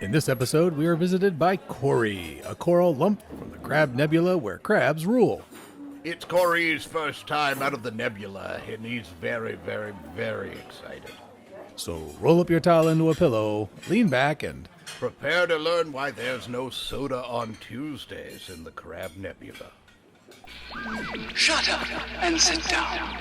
In this episode, we are visited by Coreee, a coral lump from the Crab Nebula where crabs rule. It's Coree's first time out of the nebula, and he's very, very, very excited. So roll up your towel into a pillow, lean back, and prepare to learn why there's no soda on Tuesdays in the Crab Nebula. Shut up and sit down.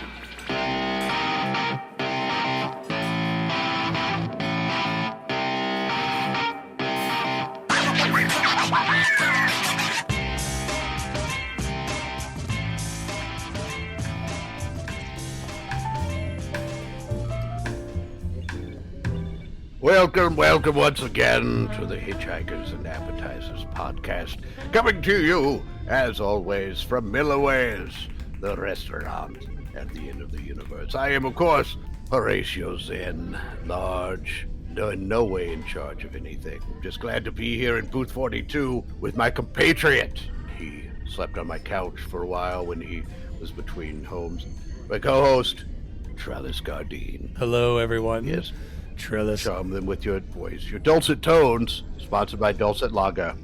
Welcome once again to the Hitchhikers and Appetizers podcast, coming to you, as always, from Millyways, the restaurant at the end of the universe. I am, of course, Horatio Zinn, large, in no way in charge of anything. Just glad to be here in booth 42 with my compatriot. He slept on my couch for a while when he was between homes. My co-host, Trellis Gardeen. hello, everyone. Yes. Trellis. Charm them with your voice, your dulcet tones, sponsored by Dulcet Lager.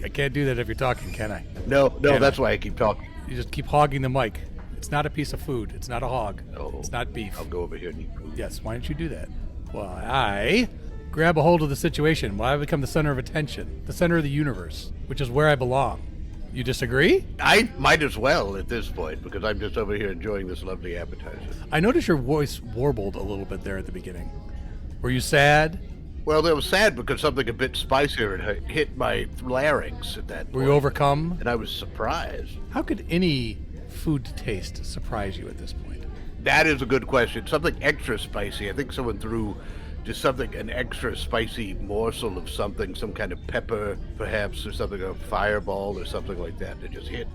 I can't do that if you're talking, can I? No, Can that's I? why I keep talking. You just keep hogging the mic. It's not a piece of food. It's not a hog. No. It's not beef. I'll go over here and eat food. Yes, why don't you do that? Well, I grab a hold of the situation. Why I become the center of attention, the center of the universe, which is where I belong. You disagree? I might as well at this point, because I'm just over here enjoying this lovely appetizer. I noticed your voice warbled a little bit there at the beginning. Were you sad? Well, it was sad because something a bit spicier had hit my larynx at that point. Were you overcome? And I was surprised. How could any food taste surprise you at this point? That is a good question. Something extra spicy. I think someone threw just an extra spicy morsel of something, some kind of pepper, perhaps, or something, a fireball or something like that just hit.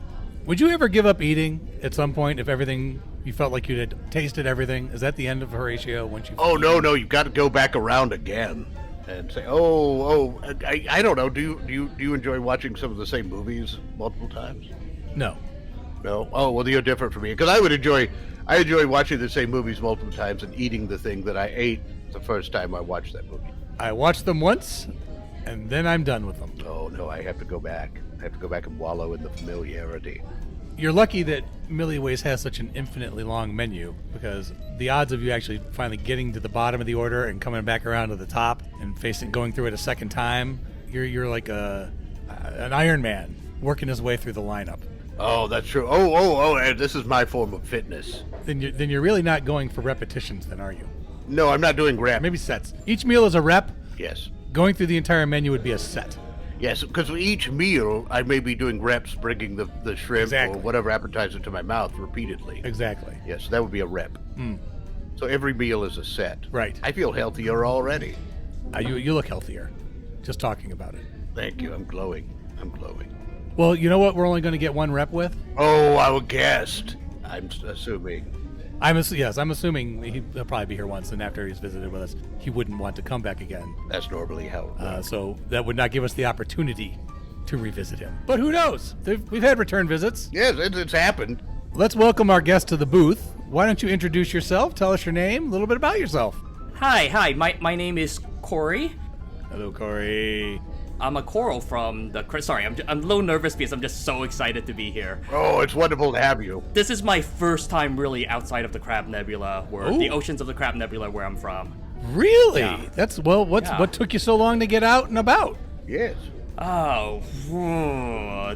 Would you ever give up eating at some point if you felt like you had tasted everything? Is that the end of Horatio once you? Oh, no, you've got to go back around again and say, I don't know. Do you enjoy watching some of the same movies multiple times? No. No? Oh, well, you're different from me. Because I enjoy watching the same movies multiple times and eating the thing that I ate the first time I watched that movie. I watched them once, and then I'm done with them. Oh, no, I have to go back. I have to go back and wallow in the familiarity. You're lucky that Millyways has such an infinitely long menu, because the odds of you actually finally getting to the bottom of the order and coming back around to the top and going through it a second time, you're like an Iron Man working his way through the lineup. Oh, that's true. Oh, and this is my form of fitness. Then you're really not going for repetitions, then, are you? No, I'm not doing rep. Maybe sets. Each meal is a rep. Yes. Going through the entire menu would be a set. Yes, because for each meal, I may be doing reps, bringing the shrimp or whatever appetizer to my mouth repeatedly. Exactly. Yes, that would be a rep. So every meal is a set. Right. I feel healthier already. You look healthier, just talking about it. Thank you. I'm glowing. Well, you know what we're only going to get one rep with? Oh, our guest. I'm assuming. I'm assuming he'll probably be here once, and after he's visited with us, he wouldn't want to come back again. That's normally how it works. So that would not give us the opportunity to revisit him. But who knows? We've had return visits. Yes, it's happened. Let's welcome our guest to the booth. Why don't you introduce yourself? Tell us your name, a little bit about yourself. Hi. My name is Coreee. Hello, Coreee. I'm a coral from the... Sorry, I'm a little nervous because I'm just so excited to be here. Oh, it's wonderful to have you. This is my first time really outside of the Crab Nebula, the oceans of the Crab Nebula where I'm from. Really? Yeah. What took you so long to get out and about? Yes. Oh,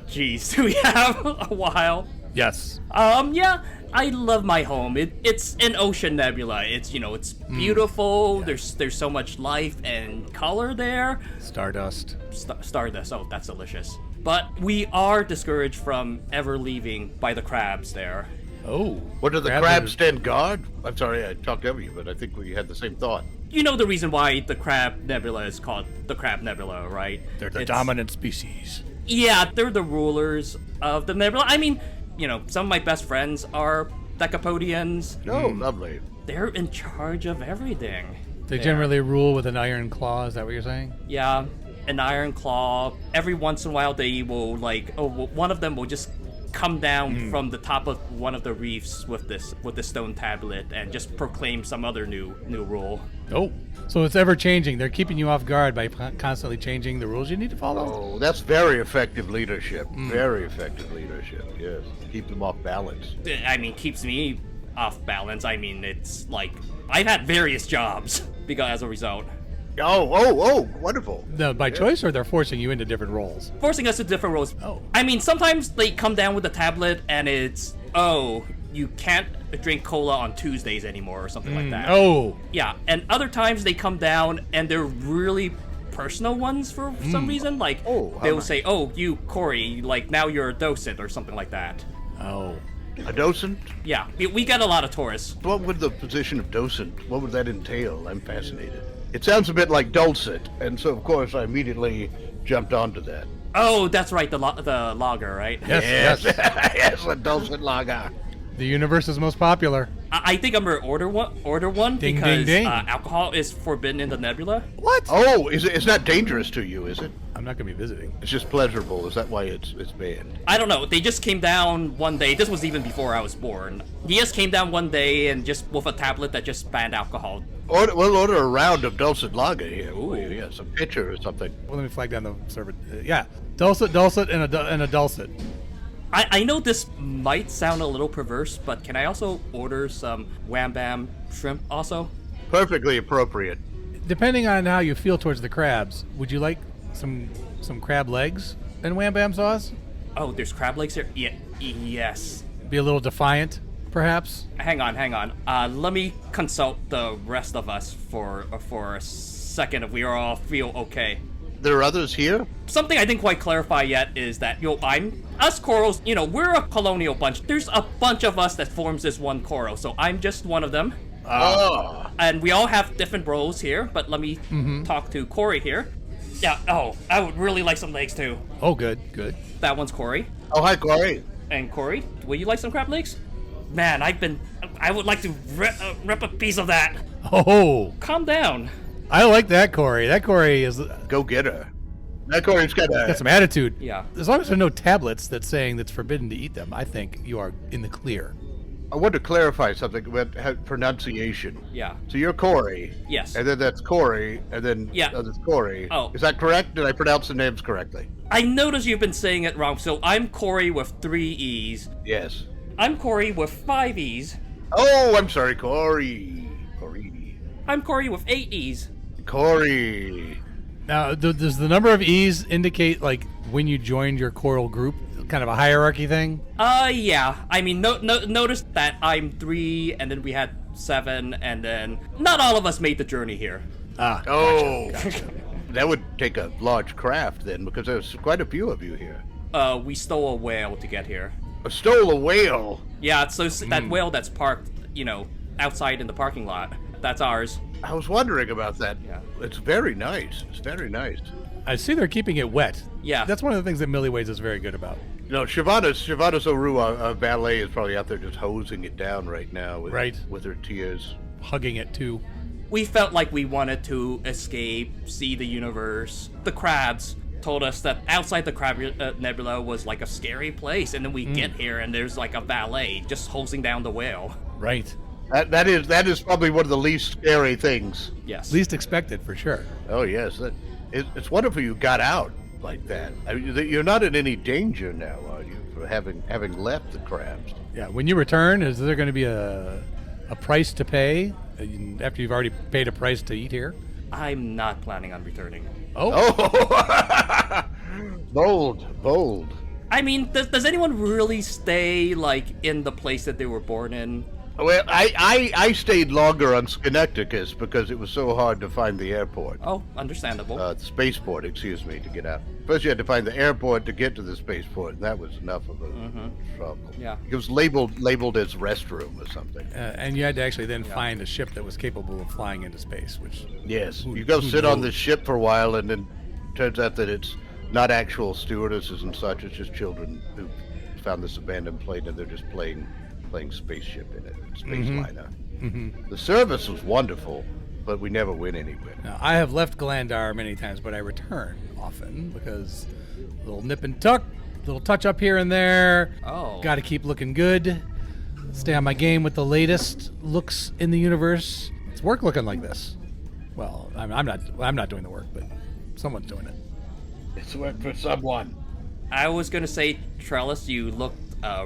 geez. Do we have a while? Yes. Yeah. I love my home. It's an ocean nebula. It's beautiful. Yeah. There's so much life and color there. Stardust. Stardust. Oh, that's delicious. But we are discouraged from ever leaving by the crabs there. Oh. What, do the crabs stand guard? I'm sorry, I talked over you, but I think we had the same thought. You know the reason why the Crab Nebula is called the Crab Nebula, right? They're the dominant species. Yeah, they're the rulers of the nebula. I mean, some of my best friends are Decapodians. Oh, lovely. They're in charge of everything. They generally rule with an iron claw, is that what you're saying? Yeah, an iron claw. Every once in a while they will one of them will just come down from the top of one of the reefs with this stone tablet and just proclaim some other new rule. Oh, so it's ever changing. They're keeping you off guard by constantly changing the rules you need to follow. Oh, that's very effective leadership. Very effective leadership, yes. Keep them off balance. I mean, keeps me off balance. I mean, it's like I've had various jobs because as a result. Oh, wonderful. No, by choice, or they're forcing you into different roles? Forcing us to different roles. Oh. I mean, sometimes they come down with a tablet and it's, oh, you can't drink cola on Tuesdays anymore or something like that. Oh. Yeah, and other times they come down and they're really personal ones for some reason. Like, they'll say, oh, you, Coreee, like, now you're a docent or something like that. Oh. A docent? Yeah, we get a lot of tourists. What would the position of docent, what would that entail? I'm fascinated. It sounds a bit like dulcet, and so of course I immediately jumped onto that. Oh, that's right, the logger, right? Yes. Yes, a dulcet lager. The universe's most popular. I think I'm gonna order one Ding, because ding, ding. Alcohol is forbidden in the nebula. What? Oh, it's not dangerous to you, is it? I'm not going to be visiting. It's just pleasurable. Is that why it's banned? I don't know. They just came down one day. This was even before I was born. He just came down one day and just with a tablet that just banned alcohol. We'll order a round of dulcet lager here. Ooh, yeah, some pitcher or something. Well, let me flag down the server. Yeah, dulcet, and a dulcet. I know this might sound a little perverse, but can I also order some wham bam shrimp also? Perfectly appropriate. Depending on how you feel towards the crabs, would you like some crab legs and wham bam sauce? Oh, there's crab legs here? Yeah, yes. Be a little defiant, perhaps? Hang on. Let me consult the rest of us for a second if we all feel okay. There are others here? Something I didn't quite clarify yet is that, us corals, we're a colonial bunch. There's a bunch of us that forms this one coral, so I'm just one of them. And we all have different roles here, but let me talk to Coreee here. Yeah, I would really like some legs too. Oh, good. That one's Coreee. Oh, hi, Coreee. And Coreee, will you like some crab legs? Man, I would like to rip a piece of that. Oh, Calm down. I like that Coreee. That Coreee is Go get her. That Coree's got some attitude. Yeah. As long as there are no tablets that's saying that's forbidden to eat them, I think you are in the clear. I want to clarify something about pronunciation. Yeah. So you're Coreee. Yes. And then that's Coreee, and then there's Coreee. Oh. Is that correct? Did I pronounce the names correctly? I noticed you've been saying it wrong, so I'm Coreee with 3 E's. Yes. I'm Coreee with 5 E's. Oh, I'm sorry, Coreee. Coreee. I'm Coreee with 8 E's. Coreee. Now, does the number of E's indicate, like, when you joined your coral group? Kind of a hierarchy thing? Yeah. I mean, notice that I'm 3, and then we had 7, and then not all of us made the journey here. Ah. Oh. Gotcha. That would take a large craft then, because there's quite a few of you here. We stole a whale to get here. Stole a whale? Yeah, so that whale that's parked, outside in the parking lot. That's ours. I was wondering about that. Yeah. It's very nice. It's very nice. I see they're keeping it wet. Yeah. That's one of the things that Millyways is very good about. Shivana's Oru, our ballet, is probably out there just hosing it down right now with her tears. Hugging it, too. We felt like we wanted to escape, see the universe. The crabs told us that outside the Crab Nebula was like a scary place, and then we get here and there's like a valet just hosing down the whale. Right. That is probably one of the least scary things. Yes. Least expected, for sure. Oh, yes. It's wonderful you got out like that. I mean, you're not in any danger now, are you, for having left the crabs? Yeah, when you return, is there going to be a price to pay after you've already paid a price to eat here? I'm not planning on returning. Oh! Bold. I mean, does anyone really stay, like, in the place that they were born in? Well, I stayed longer on Schenectady because it was so hard to find the airport. Oh, understandable. The spaceport, excuse me, to get out. First you had to find the airport to get to the spaceport, and that was enough of a trouble. Yeah. It was labeled as restroom or something. And you had to actually then find a ship that was capable of flying into space, which... Yes. You go sit on the ship for a while, and then it turns out that it's not actual stewardesses and such. It's just children who found this abandoned plane, and they're just playing spaceship in it, space liner. The service was wonderful, but we never went anywhere. Now, I have left Galandar many times, but I return often because a little nip and tuck, little touch up here and there. Oh. Got to keep looking good. Stay on my game with the latest looks in the universe. It's work looking like this. Well, I'm not doing the work, but someone's doing it. It's work for someone. I was gonna say, Trellis, you looked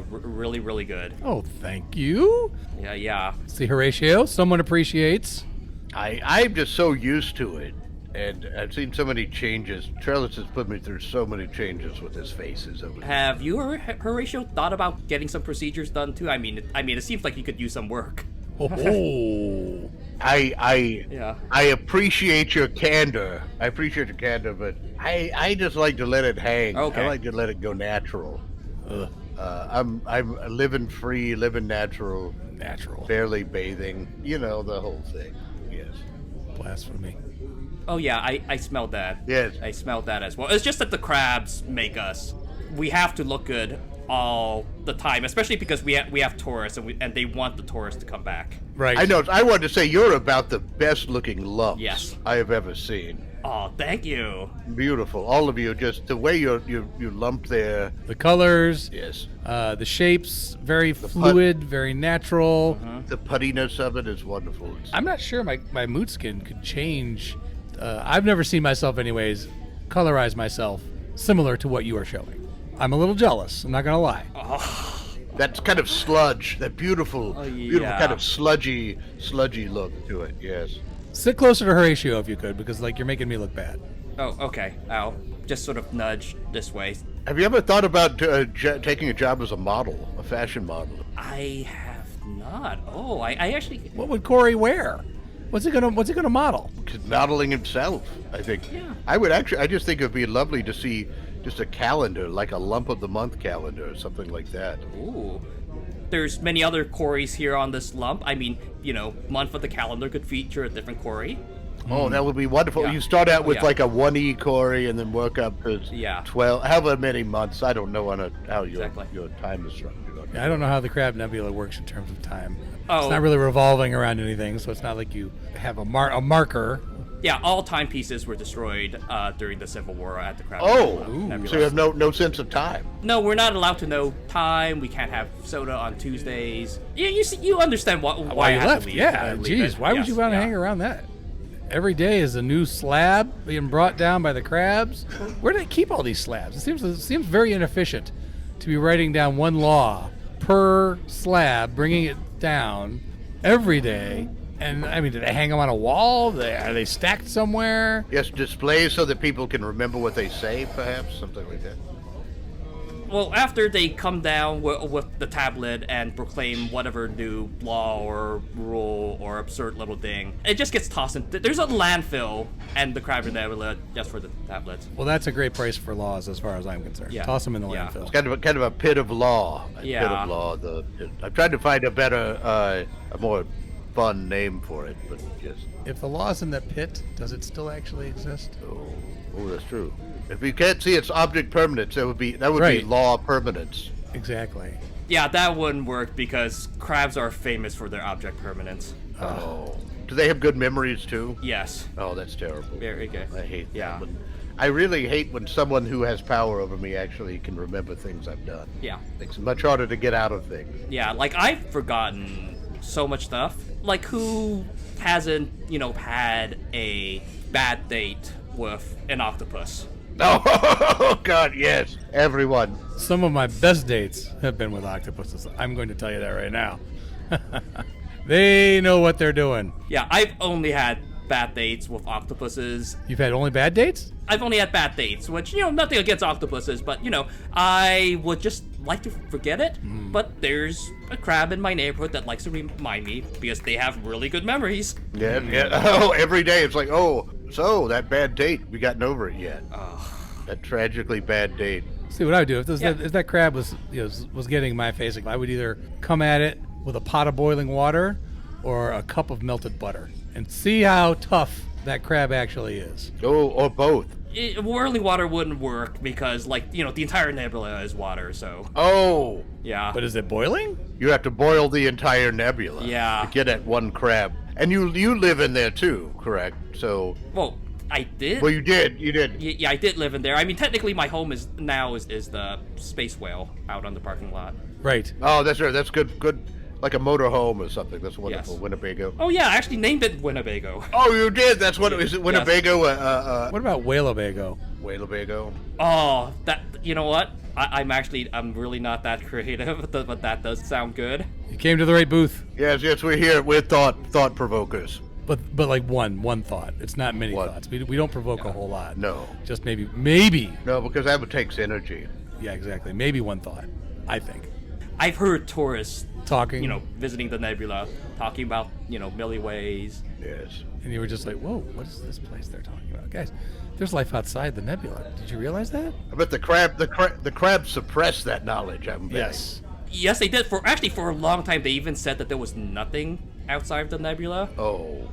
really, really good. Oh, thank you. Yeah. See, Horatio, someone appreciates. I'm just so used to it, and I've seen so many changes. Trellis has put me through so many changes with his faces over there. Have you, Horatio, thought about getting some procedures done too? I mean, it seems like you could use some work. Oh. I appreciate your candor. But I just like to let it hang. Okay. I like to let it go natural. I'm living free, living natural, barely bathing. You know, the whole thing. Yes. Blasphemy. Oh yeah, I smelled that. Yes. I smelled that as well. It's just that the crabs make us. We have to look good all the time, especially because we have tourists and they want the tourists to come back. Right. I know. I wanted to say you're about the best looking lumps Yes. I have ever seen. Oh, thank you. Beautiful, all of you. Just the way you lumped there. The colors. Yes. The shapes, very fluid, very natural. The puttiness of it is wonderful. I'm not sure my mood skin could change. I've never seen myself, anyways, colorize myself similar to what you are showing. I'm a little jealous. I'm not gonna lie. That's kind of sludge. That beautiful yeah. kind of sludgy look to it. Yes. Sit closer to Horatio if you could, because you're making me look bad. Oh, okay. I'll just sort of nudge this way. Have you ever thought about taking a job as a model, a fashion model? I have not. Oh, I actually. What would Coreee wear? What's he gonna model? Modeling himself, I think. Yeah. I just think it'd be lovely to see just a calendar, like a lump of the month calendar or something like that. Ooh. There's many other Corees here on this lump. I mean, month of the calendar could feature a different Coreee. Oh, that would be wonderful. Yeah. You start out with Yeah. like a 1E Coreee and then work up to 12, however many months. I don't know how your time is structured. I don't know how the Crab Nebula works in terms of time. Oh. It's not really revolving around anything, so it's not like you have a marker. Yeah, all timepieces were destroyed during the Civil War at the Crab Nebula. So you have no sense of time. No, we're not allowed to know time. We can't have soda on Tuesdays. You understand why you I had left? to leave. Yeah, leave geez, it. why would Yes, you want to hang around that? Every day is a new slab being brought down by the crabs. Where do they keep all these slabs? It seems very inefficient to be writing down one law per slab, bringing it down every day. And I mean, do they hang them on a wall? Are they stacked somewhere? Yes, displays so that people can remember what they say, perhaps, something like that. Well, after they come down with the tablet and proclaim whatever new law or rule or absurd little thing, it just gets tossed in. There's a landfill and the Crab Nebula just for the tablets. Well, that's a great price for laws, as far as I'm concerned. Yeah. Toss them in the Yeah. landfill. It's kind of a pit of law. Yeah. Pit of law. I've tried to find a better, a more fun name for it, but yes. If the law's in the pit, does it still actually exist? Oh, that's true. If you can't see its object permanence, that would be Right. law permanence. Exactly. Yeah, that wouldn't work because crabs are famous for their object permanence. Oh. Do they have good memories too? Yes. Oh, that's terrible. Very good. I hate Yeah. that. I really hate when someone who has power over me actually can remember things I've done. Yeah. It's much harder to get out of things. Yeah, like I've forgotten so much stuff. Like who hasn't, had a bad date with an octopus? Oh, God, yes. Everyone. Some of my best dates have been with octopuses. I'm going to tell you that right now. They know what they're doing. Yeah, I've only had bad dates with octopuses. You've had only bad dates? I've only had bad dates, which, nothing against octopuses, but, I would just like to forget it. But there's a crab in my neighborhood that likes to remind me because they have really good memories. Yeah. Oh, every day it's like, so that bad date, we gotten over it yet. That tragically bad date. See what I would do if that crab was getting my face. I would either come at it with a pot of boiling water or a cup of melted butter and see how tough that crab actually is. Oh, or both. Whirling water wouldn't work because, the entire nebula is water, so. Oh. Yeah. But is it boiling? You have to boil the entire nebula. Yeah. To get at one crab. And you live in there too, correct? So. Well, I did. Well, you did. Yeah, I did live in there. I mean, technically, my home is the space whale out on the parking lot. Right. Oh, that's right. That's good. like a motorhome or something. That's wonderful. Yes. Winnebago. Oh yeah, I actually named it Winnebago. Oh, you did. That's what is it? Winnebago. What about Whaleabago? Winnebago. Oh, that. You know what? I'm really not that creative, but that does sound good. You came to the right booth. Yes, we're here. We're thought provokers. But like one thought. It's not many thoughts. We don't provoke a whole lot. No. Just maybe. No, because that takes energy. Yeah, exactly. Maybe one thought. I think. I've heard tourists Talking. visiting the nebula, talking about Millyways. Yes. And you were just like, whoa, what is this place they're talking about? Guys, there's life outside the nebula. Did you realize that? I bet the crab suppressed that knowledge. I'm betting. Yes. Yes, they did. For a long time, they even said that there was nothing outside of the nebula. Oh.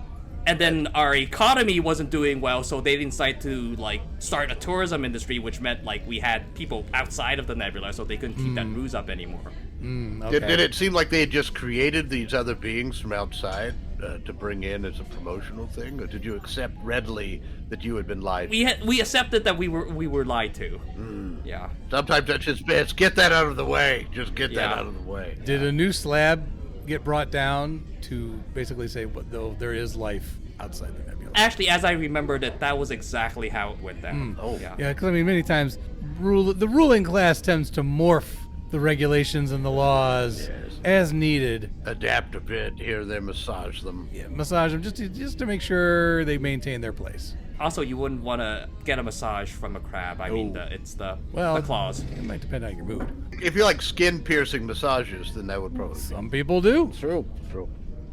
And then our economy wasn't doing well, so they decided to start a tourism industry, which meant we had people outside of the nebula, so they couldn't keep that ruse up anymore. Okay. Did it seem like they had just created these other beings from outside to bring in as a promotional thing, or did you accept readily that you had been lied to? We accepted that we were lied to. Yeah. Sometimes that's just best. Get that out of the way. Just get that out of the way. Did a new slab get brought down to basically say, though there is life outside the nebula? Actually, as I remembered it, that was exactly how it went down. Yeah, because many times the ruling class tends to morph the regulations and the laws as needed. Adapt a bit here, there, massage them. Yeah, massage them just to make sure they maintain their place. Also, you wouldn't want to get a massage from a crab. I mean, it's the claws. It might depend on your mood. If you like skin-piercing massages, then that would probably be. Some people do. True.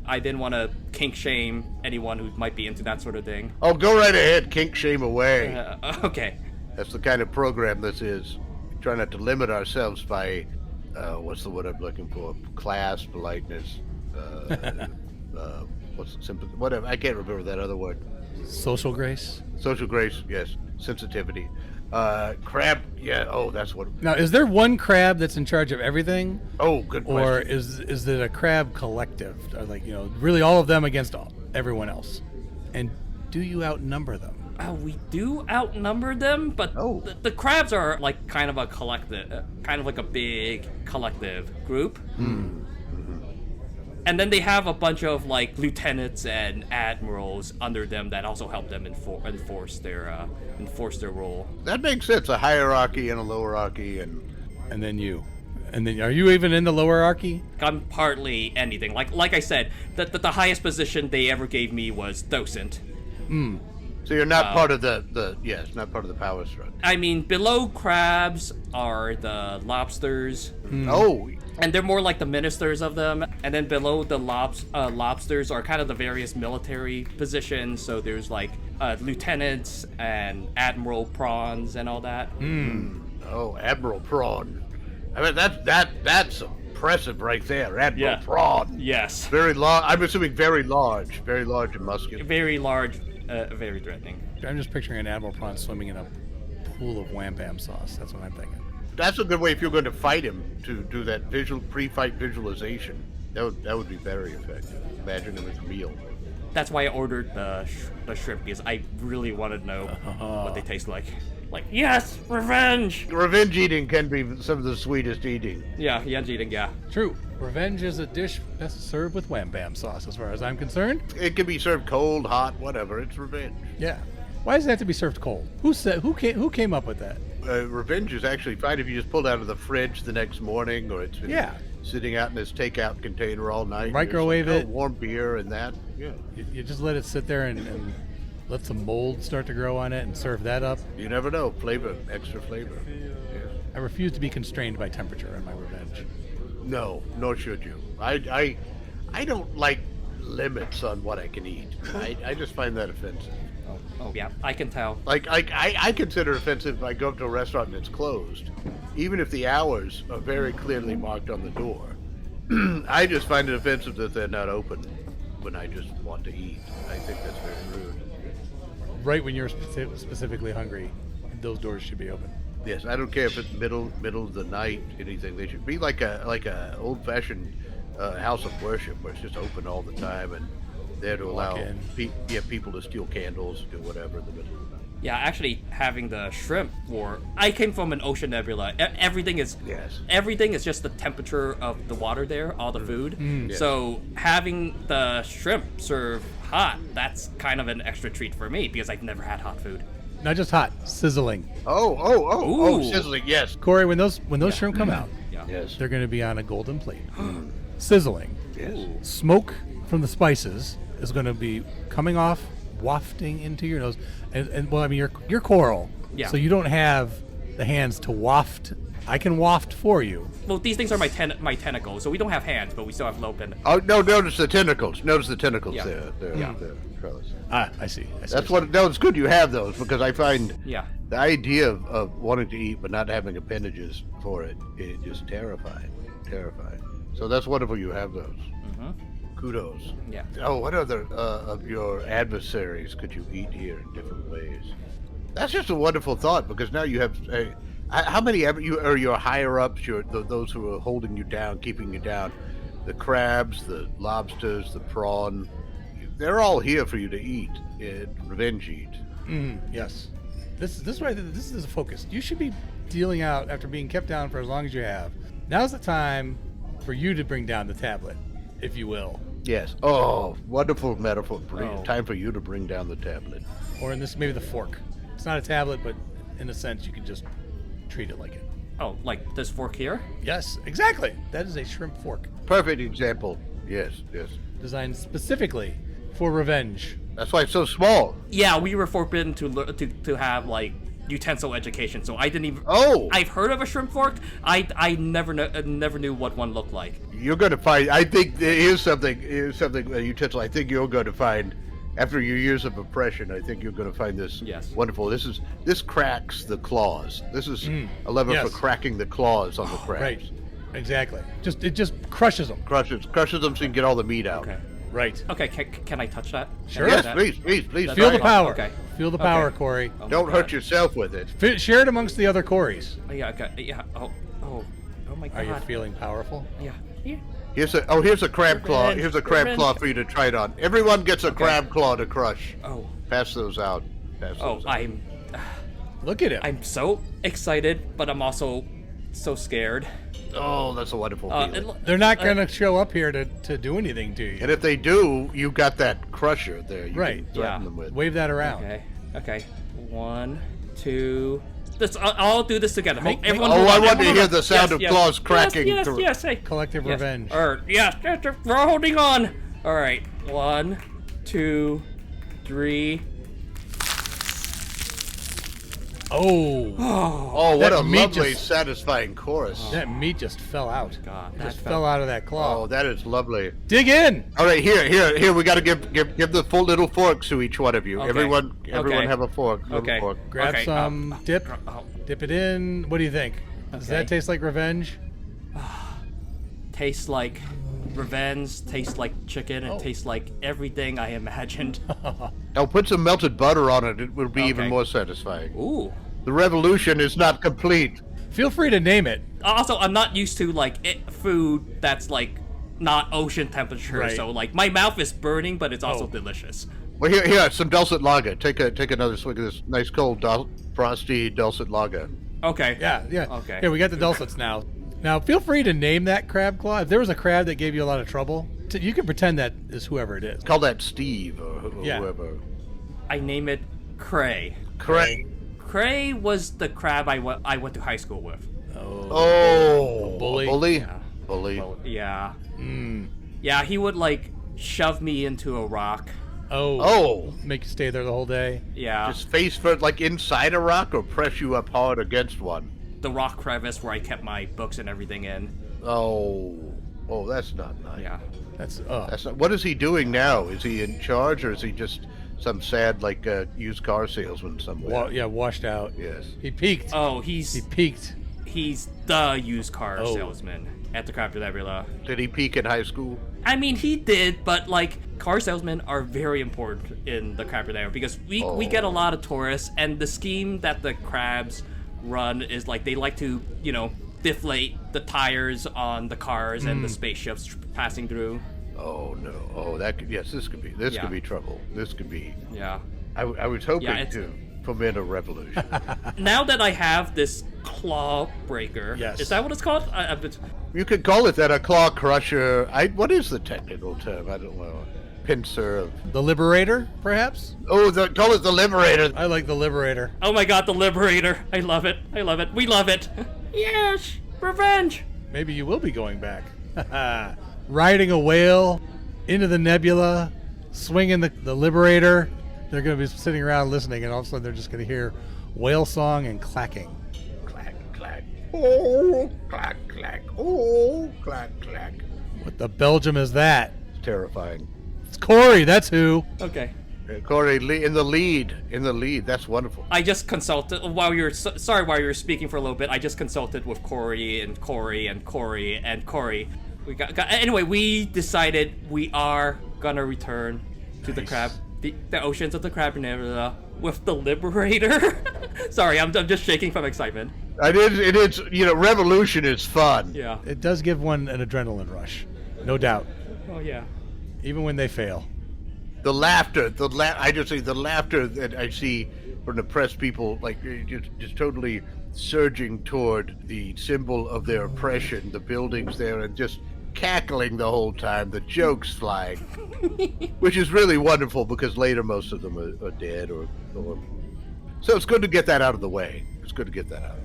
I didn't want to kink shame anyone who might be into that sort of thing. Oh, go right ahead. Kink shame away. Okay. That's the kind of program this is. Try not to limit ourselves by, what's the word I'm looking for? Class, politeness, what's the sympathy? Whatever. I can't remember that other word. Social grace. Social grace, yes. Sensitivity. Crab, yeah. Oh, that's what. Now, is there one crab that's in charge of everything? Oh, good question. Or is it a crab collective? Or really all of them against everyone else? And do you outnumber them? We do outnumber them, but the crabs are kind of a collective, kind of like a big collective group. And then they have a bunch of lieutenants and admirals under them that also help them enforce their role. That makes sense. A hierarchy and a lowerarchy, and then you. And then, are you even in the lowerarchy? I'm partly anything. Like I said, the highest position they ever gave me was docent. So you're not part of the not part of the power structure. I mean, below crabs are the lobsters. Oh. And they're more like the ministers of them. And then below the lobsters are kind of the various military positions. So there's lieutenants and admiral prawns and all that. Oh, Admiral Prawn. I mean, that's impressive right there, Admiral Prawn. Yes. Very large. I'm assuming very large and muscular. Very large, very threatening. I'm just picturing an admiral prawn swimming in a pool of wham bam sauce. That's what I'm thinking. That's a good way if you're going to fight him to do that pre-fight visualization. That would be very effective. Imagine him as a meal. That's why I ordered the shrimp, because I really wanted to know what they taste like. Yes, revenge! Revenge eating can be some of the sweetest eating. Yeah, revenge eating, yeah. True. Revenge is a dish best served with wham bam sauce, as far as I'm concerned. It can be served cold, hot, whatever. It's revenge. Yeah. Why does it have to be served cold? Who came up with that? Revenge is actually fine if you just pull it out of the fridge the next morning, or it's been sitting out in this takeout container all night. Microwave it. Warm beer and that. Yeah. You just let it sit there and let some mold start to grow on it and serve that up. You never know. Flavor, extra flavor. Yeah. I refuse to be constrained by temperature in my revenge. No, nor should you. I don't like limits on what I can eat. I just find that offensive. Oh yeah, I can tell. I consider it offensive if I go up to a restaurant and it's closed, even if the hours are very clearly marked on the door. I just find it offensive that they're not open when I just want to eat. I think that's very rude. Right when you're specifically hungry, those doors should be open. Yes, I don't care if it's middle of the night, anything. They should be like a old-fashioned house of worship where it's just open all the time, and there to allow in. people to steal candles, do whatever in the middle of the night. Yeah, actually having the shrimp I came from an ocean nebula. Everything is just the temperature of the water there, all the food. Yes. So having the shrimp served hot, that's kind of an extra treat for me because I've never had hot food. Not just hot, sizzling. Oh, sizzling, yes. Coreee, when those shrimp come out, Yes. they're going to be on a golden plate. Sizzling. Yes. Smoke from the spices is going to be coming off, wafting into your nose. And well, I mean, you're coral. Yeah. So you don't have the hands to waft. I can waft for you. Well, these things are my tentacles, so we don't have hands, but we still have low bend. Oh, no, notice the tentacles. Notice the tentacles Yeah. there. Yeah. The trellis. I see. That's what. No, it's good you have those because I find Yeah. the idea of wanting to eat but not having appendages for it is just terrifying. So that's wonderful you have those. Kudos. Yeah. Oh, what other of your adversaries could you eat here in different ways? That's just a wonderful thought because now you have. How many you are your higher ups? Those who are holding you down, keeping you down. The crabs, the lobsters, the prawn. They're all here for you to eat. Revenge eat. Yes. This is a focus. You should be dealing out after being kept down for as long as you have. Now's the time for you to bring down the tablet, if you will. Yes. Oh, wonderful metaphor. Oh. Time for you to bring down the tablet. Or in this, maybe the fork. It's not a tablet, but in a sense, you can just treat it like it. Oh, like this fork here? Yes, exactly. That is a shrimp fork. Perfect example. Yes. Designed specifically for revenge. That's why it's so small. Yeah, we were forbidden to have like utensil education, so I didn't even. Oh. I've heard of a shrimp fork. I never knew what one looked like. You're going to find. I think here's something. A utensil. I think you're going to find. After your years of oppression, I think you're going to find this wonderful. This cracks the claws. This is a lever for cracking the claws on the crabs. Right. Exactly. It just crushes them. Crushes them so you can get all the meat out. Okay. Right. Okay. Can I touch that? Sure. Can I Yes, touch that? please. That's Feel the right. power. Okay. Feel the power, Okay. Coreee. Oh my Don't hurt God. yourself with it. Share it amongst the other Corees. Oh, yeah. Okay. Yeah. Oh my God. Are you feeling powerful? Yeah. Here. Here's a crab claw. Revenge, Here's a crab revenge. claw for you to try it on. Everyone gets a crab claw to crush. Oh. Pass those out. Look at him. I'm so excited, but I'm also so scared. Oh, that's a wonderful feeling. They're not going to show up here to do anything to you. And if they do, you got that crusher there. You Right. can threaten them with. Wave that around. Okay. 1, 2. I'll do this together. Everyone. Oh, hold I on, want to everyone hear hold the on. sound of claws cracking. Yes. Hey. Collective Yes. revenge. Yes, we're holding on. All right. 1, 2, 3. Oh. Oh, what That a meat lovely, just- satisfying chorus. That meat just fell out. God, It that just felt- fell out of that claw. Oh, that is lovely. Dig in. All right, here. We got to give the full little forks to each one of you. Okay. Everyone Okay. have a fork. Little Okay. fork. Grab Okay, some dip. Dip it in. What do you think? Does Okay. that taste like revenge? Tastes like revenge. Tastes like chicken. And tastes like everything I imagined. Now put some melted butter on it. It would be even Okay. more satisfying. Ooh. The revolution is not complete. Feel free to name it. Also, I'm not used to food that's like not ocean temperature, Right. so like my mouth is burning, but it's also Oh. delicious. Well, here, some dulcet lager. Take another swig of this nice cold frosty dulcet lager. Okay. Yeah. Okay. Here, we got the dulcets now. Now, feel free to name that crab claw. If there was a crab that gave you a lot of trouble, you can pretend that is whoever it is. Call that Steve or Yeah. whoever. I name it Coreee. Correct. Coreee was the crab I went to high school with. Oh, bully. Bully. Yeah. Bully. Yeah. Mm. Yeah, he would shove me into a rock. Oh. Make you stay there the whole day. Yeah. Just face first, like inside a rock, or press you up hard against one. The rock crevice where I kept my books and everything in. Oh, that's not nice. Yeah. That's That's not. What is he doing now? Is he in charge, or is he just some sad, used car salesman somewhere? washed out. Yes. He peaked. Oh, He he's peaked. the used car Oh. salesman at the Crab Nebula. Did he peak in high school? I mean, he did, but car salesmen are very important in the Crab Nebula because we get a lot of tourists, and the scheme that the crabs run is they like to deflate the tires on the cars and the spaceships passing through. Oh no! Oh, this could be trouble. This could be. Yeah. I was hoping Yeah, to foment a revolution. Now that I have this claw breaker, Yes. is that what it's called? You could call it that, a claw crusher. What is the technical term? I don't know. Pincer of. The Liberator, perhaps? Oh, call it the Liberator. I like the Liberator. Oh my god, the Liberator! I love it. I love it. We love it. Yes, revenge. Maybe you will be going back. Riding a whale into the nebula, swinging the Liberator. They're going to be sitting around listening, and all of a sudden they're just going to hear whale song and clacking. Clack, clack. Oh, clack, clack. Oh, clack, clack. What the Belgium is that? It's terrifying. It's Coreee, that's who. Okay. Coreee in the lead. That's wonderful. I just consulted while you were speaking for a little bit. I just consulted with Coreee and Coreee and Coreee and Coreee. Anyway, we decided we are gonna return to the crab, the oceans of the Crab Nebula with the Liberator. Sorry, I'm just shaking from excitement. It is. Revolution is fun. Yeah. It does give one an adrenaline rush, no doubt. Oh yeah. Even when they fail. The laughter, I just say the laughter that I see from the press people, like just totally surging toward the symbol of their oppression, the buildings there, and just cackling the whole time, the jokes flying, which is really wonderful because later most of them are dead or so it's good to get that out of the way. It's good to get that out.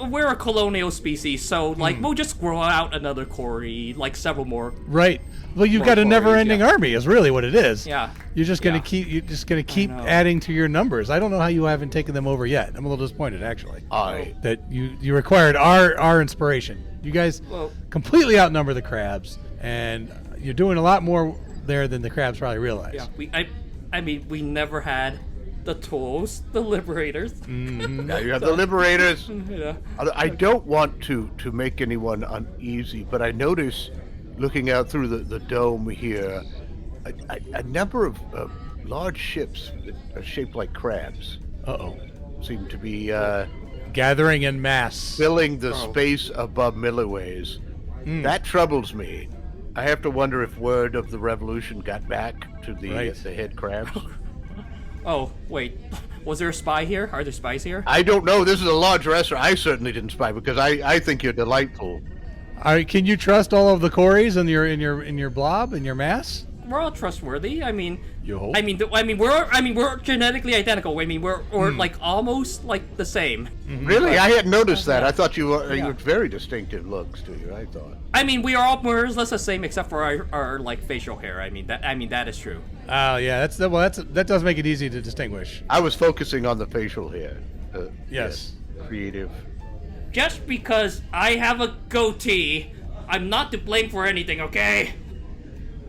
We're a colonial species, so we'll just grow out another Coreee, like several more. Right. Well, you've got a never-ending army, is really what it is. Yeah. You're just gonna keep adding to your numbers. I don't know how you haven't taken them over yet. I'm a little disappointed, actually. That you required our inspiration. You guys completely outnumber the crabs, and you're doing a lot more there than the crabs probably realize. Yeah. I mean, we never had the tools, the Liberators. Mm-hmm. Now you have the Liberators. Yeah. I don't want to make anyone uneasy, but I notice, looking out through the dome here, a number of large ships that are shaped like crabs. Seem to be gathering in mass, filling the space above Millyways. That troubles me. I have to wonder if word of the revolution got back to the head crabs. Oh, wait. Was there a spy here? Are there spies here? I don't know. This is a large restaurant. I certainly didn't spy because I think you're delightful. All right, can you trust all of the Corees in your blob, in your mass? We're all trustworthy. I mean, you hope? we're genetically identical. I mean, we're like almost like the same. Really? I hadn't noticed that. I thought you had very distinctive looks to you. I thought. I mean, we are all more or less the same except for our like facial hair. I mean that is true. Oh yeah, that does make it easy to distinguish. I was focusing on the facial hair. Yes. Creative. Just because I have a goatee, I'm not to blame for anything, okay?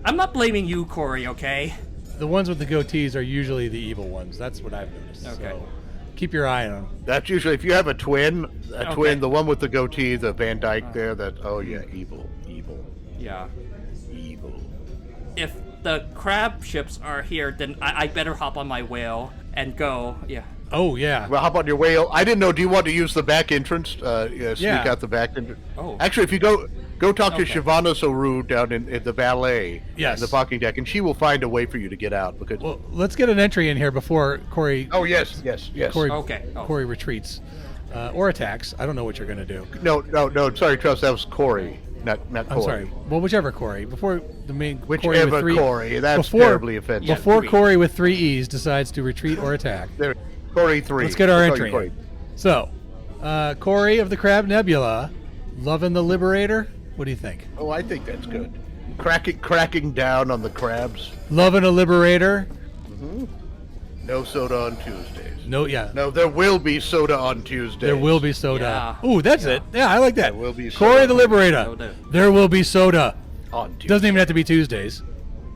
I'm not blaming you, Coreee, okay? The ones with the goatees are usually the evil ones. That's what I've noticed. Okay. So keep your eye on them. That's usually, if you have a twin, the one with the goatee, the Van Dyke there, evil. Yeah. Evil. If the crab ships are here, then I better hop on my whale and go. Yeah. Oh, yeah. Well, how about your whale? I didn't know. Do you want to use the back entrance? Sneak out the back entrance? Oh. Actually, if you go talk to Shavana Soru down in the ballet, in the parking deck, and she will find a way for you to get out. Because let's get an entry in here before Coreee. Oh, yes. Coreee retreats or attacks. I don't know what you're going to do. No. Sorry, Trellis. That was Coreee, not Coreee. I'm sorry. Well, whichever Coreee. Before the main whichever Coreee. That's terribly offensive. Before Coreee with 3 E's decides to retreat or attack. There. Coreee 3. Let's get our entry in. So, Coreee of the Crab Nebula, loving the Liberator. What do you think? Oh, I think that's good. Cracking down on the crabs. Loving a Liberator. Mm-hmm. No soda on Tuesdays. No, there will be soda on Tuesdays. There will be soda. Yeah. Ooh, that's it. Yeah, I like that. There will be soda. Coreee the Liberator. There will be soda. On Tuesdays. Doesn't even have to be Tuesdays.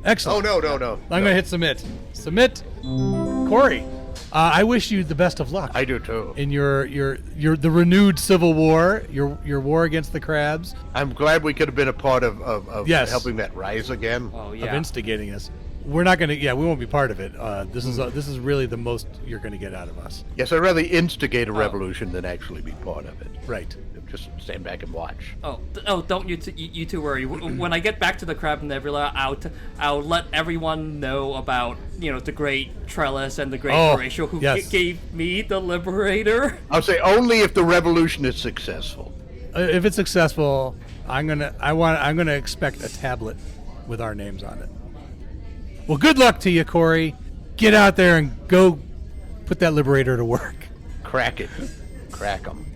Excellent. Oh, no. I'm going to hit submit. Submit. Coreee. I wish you the best of luck. I do too. In your the renewed civil war, your war against the crabs. I'm glad we could have been a part of Yes. helping that rise again. Oh yeah. Of instigating us. we're not gonna. Yeah, we won't be part of it. This is really the most you're gonna get out of us. Yes, I'd rather instigate a revolution than actually be part of it. Right. Just stand back and watch. Don't you two worry. When I get back to the Crab Nebula, I'll let everyone know about the great Trellis and the great Horatio who gave me the Liberator. I'll say only if the revolution is successful. If it's successful, I'm gonna expect a tablet with our names on it. Well, good luck to you, Coreee. Get out there and go put that Liberator to work. Crack it. Crack 'em.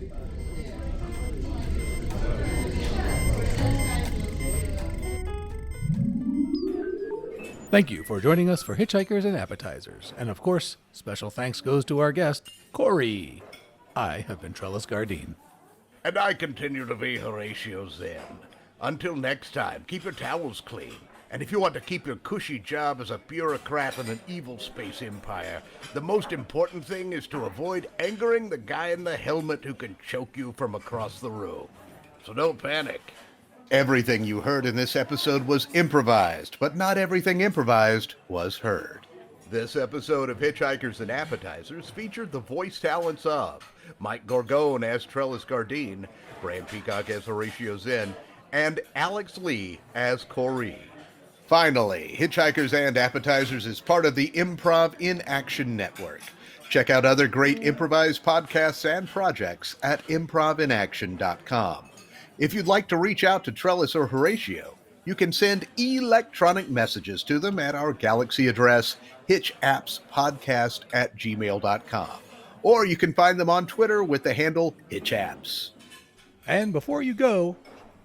Thank you for joining us for Hitchhikers and Appetizers. And of course, special thanks goes to our guest, Coreee. I have been Trellis Gardeen. And I continue to be Horatio Zinn. Until next time, keep your towels clean. And if you want to keep your cushy job as a bureaucrat in an evil space empire, the most important thing is to avoid angering the guy in the helmet who can choke you from across the room. So don't panic. Everything you heard in this episode was improvised, but not everything improvised was heard. This episode of Hitchhikers and Appetizers featured the voice talents of Mike Gorgone as Trellis Gardeen, Bran Peacock as Horatio Zinn, and Alex Lee as Coreee. Finally, Hitchhikers and Appetizers is part of the Improv in Action Network. Check out other great improvised podcasts and projects at improvinaction.com. If you'd like to reach out to Trellis or Horatio, you can send electronic messages to them at our Galaxy address, hitchappspodcast@gmail.com. Or you can find them on Twitter with the handle hitchapps. And before you go,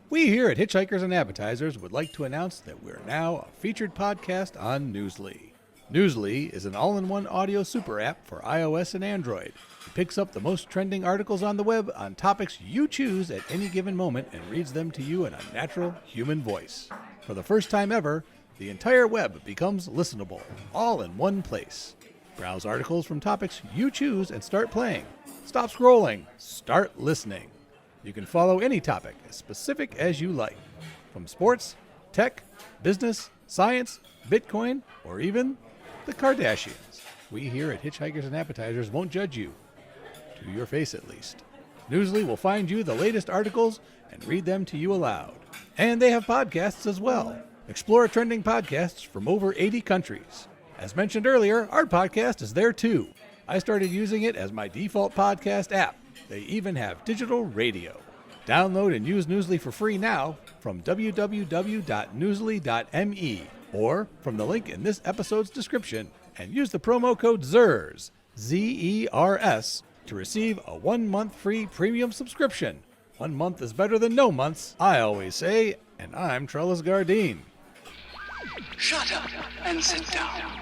we here at Hitchhikers and Appetizers would like to announce that we're now a featured podcast on Newsly. Newsly is an all-in-one audio super app for iOS and Android. It picks up the most trending articles on the web on topics you choose at any given moment and reads them to you in a natural human voice. For the first time ever, the entire web becomes listenable, all in one place. Browse articles from topics you choose and start playing. Stop scrolling, start listening. You can follow any topic, as specific as you like, from sports, tech, business, science, Bitcoin, or even the Kardashians. We here at Hitchhikers and Appetizers won't judge you. To your face, at least. Newsly will find you the latest articles and read them to you aloud. And they have podcasts as well. Explore trending podcasts from over 80 countries. As mentioned earlier, our podcast is there too. I started using it as my default podcast app. They even have digital radio. Download and use Newsly for free now from www.newsly.me or from the link in this episode's description, and use the promo code ZERS, Z-E-R-S, to receive a 1-month free premium subscription. 1 month is better than no months, I always say, and I'm Trellis Gardeen. Shut up and sit down.